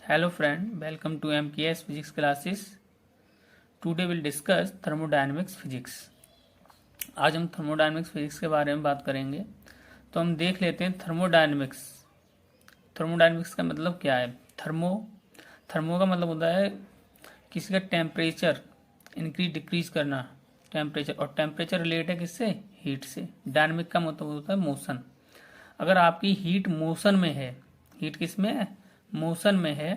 Hello friend, welcome to MKS Physics classes. Today we'll discuss thermodynamics physics. आज हम thermodynamics physics के बारे में बात करेंगे। तो हम देख लेते हैं थर्मोडायनेमिक्स। थर्मोडायनेमिक्स का मतलब क्या है? थर्मो का मतलब होता है किसी का टेम्परेचर इंक्रीज डिक्रीज करना, टेम्परेचर, और टेम्परेचर रिलेट है किससे? हीट से। डायनेमिक का मतलब होता है मोशन। अगर आपकी हीट मोशन में है, हीट किस में है? मोशन में है,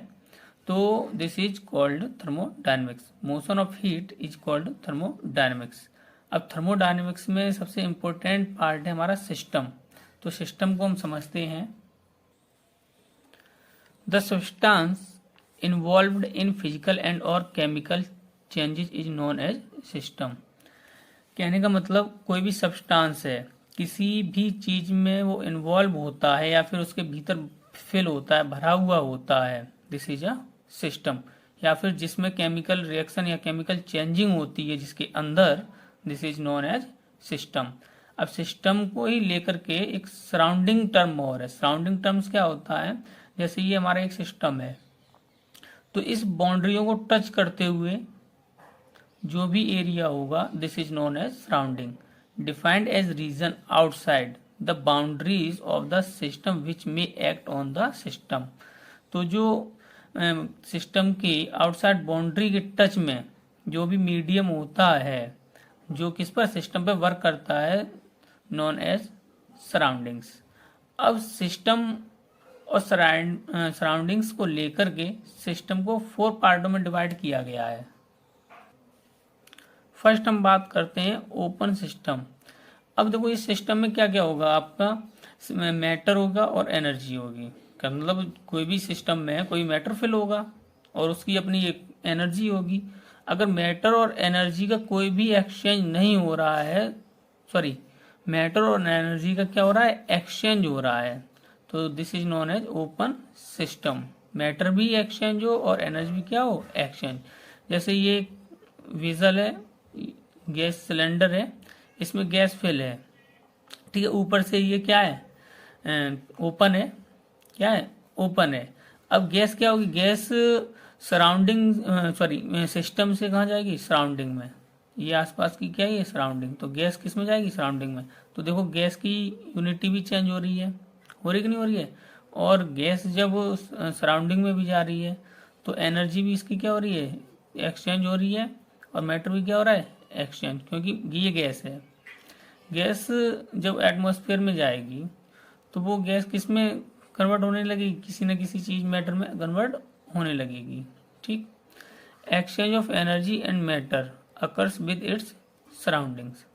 तो this is called thermodynamics. Motion of heat is called thermodynamics. अब थर्मोडायनेमिक्स में सबसे इंपॉर्टेंट पार्ट है हमारा सिस्टम। तो सिस्टम को हम समझते हैं, the substance involved in physical and और chemical changes is known as system. कहने का मतलब कोई भी सब्सटेंस है, किसी भी चीज में वो इन्वॉल्व होता है या फिर उसके भीतर फिल होता है, भरा हुआ होता है, दिस इज अ सिस्टम। या फिर जिसमें केमिकल रिएक्शन या केमिकल चेंजिंग होती है जिसके अंदर, this is known as system. अब सिस्टम को ही लेकर के एक सराउंडिंग टर्म और है। सराउंडिंग टर्म्स क्या होता है? जैसे ये हमारा एक सिस्टम है, तो इस बाउंड्रियों को टच करते हुए जो भी एरिया होगा, this is known as surrounding. Defined as region outside the boundaries of the system which may act on the system. तो जो सिस्टम की आउटसाइड बाउंड्री के टच में जो भी मीडियम होता है जो किस पर? सिस्टम पर वर्क करता है, नॉन एज सराउंडिंग्स। अब सिस्टम और सराउंडिंग्स को लेकर के सिस्टम को 4 पार्टों में डिवाइड किया गया है। फर्स्ट हम बात करते हैं ओपन सिस्टम। अब देखो इस सिस्टम में क्या क्या होगा, आपका मैटर होगा और एनर्जी होगी। का मतलब कोई भी सिस्टम में कोई मैटर फिल होगा और उसकी अपनी एक एनर्जी होगी। अगर मैटर और एनर्जी का कोई भी एक्सचेंज नहीं हो रहा है, सॉरी, मैटर और एनर्जी का क्या हो रहा है? एक्सचेंज हो रहा है, तो this is known as open system. Matter भी एक्सचेंज हो और एनर्जी भी क्या हो? एक्सचेंज। जैसे ये वेसल है, गैस सिलेंडर है, इसमें गैस फिल है, ठीक है, ऊपर से ये क्या है? ओपन है। क्या है? ओपन है। अब गैस क्या होगी? गैस सराउंडिंग, सॉरी, सिस्टम से कहाँ जाएगी? सराउंडिंग में। ये आसपास की क्या है? ये सराउंडिंग। तो गैस किस में जाएगी? सराउंडिंग में। तो देखो गैस की यूनिटी भी चेंज हो रही है, हो रही कि नहीं हो रही है? और गैस जब सराउंडिंग में भी जा रही है तो एनर्जी भी इसकी क्या हो रही है? एक्सचेंज हो रही है। और मैटर भी क्या हो रहा है? एक्सचेंज, क्योंकि ये गैस है। गैस जब एटमॉस्फेयर में जाएगी तो वो गैस किस में कन्वर्ट होने लगेगी? किसी न किसी चीज, मैटर में कन्वर्ट होने लगेगी, ठीक। Exchange of energy and matter occurs with its surroundings.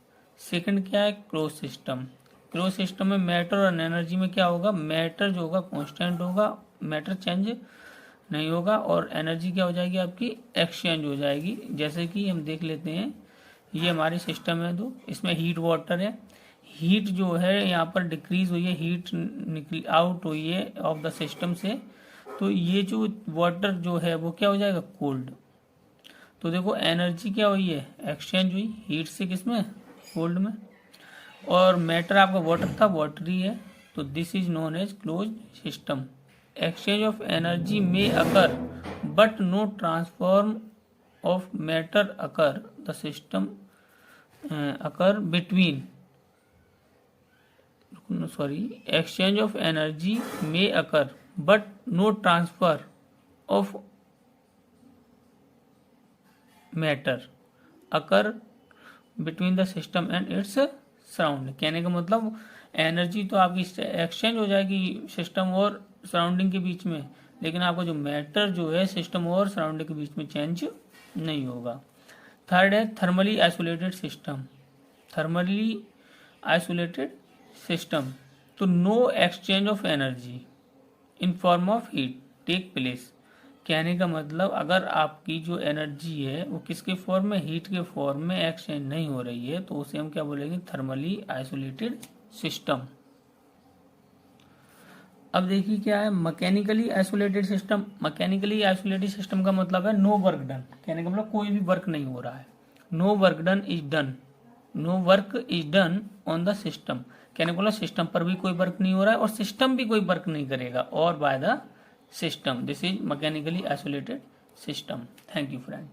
Second क्या है? Close system. क्लोज सिस्टम में मैटर और एनर्जी में क्या होगा? मैटर जो होगा कांस्टेंट होगा, मैटर चेंज नहीं होगा, और एनर्जी क्या हो जाएगी? आपकी एक्सचेंज हो जाएगी। जैसे कि हम देख लेते हैं, ये हमारी सिस्टम है, तो इसमें हीट वाटर है। हीट जो है यहाँ पर डिक्रीज हुई है, हीट निकल आउट हुई है ऑफ द सिस्टम से, तो ये जो वाटर जो है वो क्या हो जाएगा? कोल्ड। तो देखो एनर्जी क्या हुई है? एक्सचेंज हुई हीट से, किसमें? कोल्ड में। और मैटर आपका वाटर था, वाटरी है, तो this is known as close system. Exchange of energy may occur but no transform of matter occur the system occur between, sorry, exchange of energy may occur but no transfer of matter occur between the system and its surrounding. कहने का मतलब energy तो आपकी exchange हो जाएगी system और surrounding के बीच में, लेकिन आपका जो मैटर जो है सिस्टम और सराउंडिंग के बीच में चेंज नहीं होगा। थर्ड है thermally isolated system. Thermally isolated system, तो no exchange of energy in form of heat take place. कहने का मतलब अगर आपकी जो एनर्जी है वो किसके फॉर्म में? हीट के फॉर्म में एक्सचेंज नहीं हो रही है, तो उसे हम क्या बोलेंगे? Thermally isolated system. अब देखिए क्या है mechanically isolated system. Mechanically isolated system का मतलब है नो वर्क डन। कहने का मतलब कोई भी वर्क नहीं हो रहा है। No work done is done, no work is done on the system. कहने का मतलब सिस्टम पर भी कोई वर्क नहीं हो रहा है और सिस्टम भी कोई वर्क नहीं करेगा, और by the system. This is mechanically isolated system. Thank you, friend.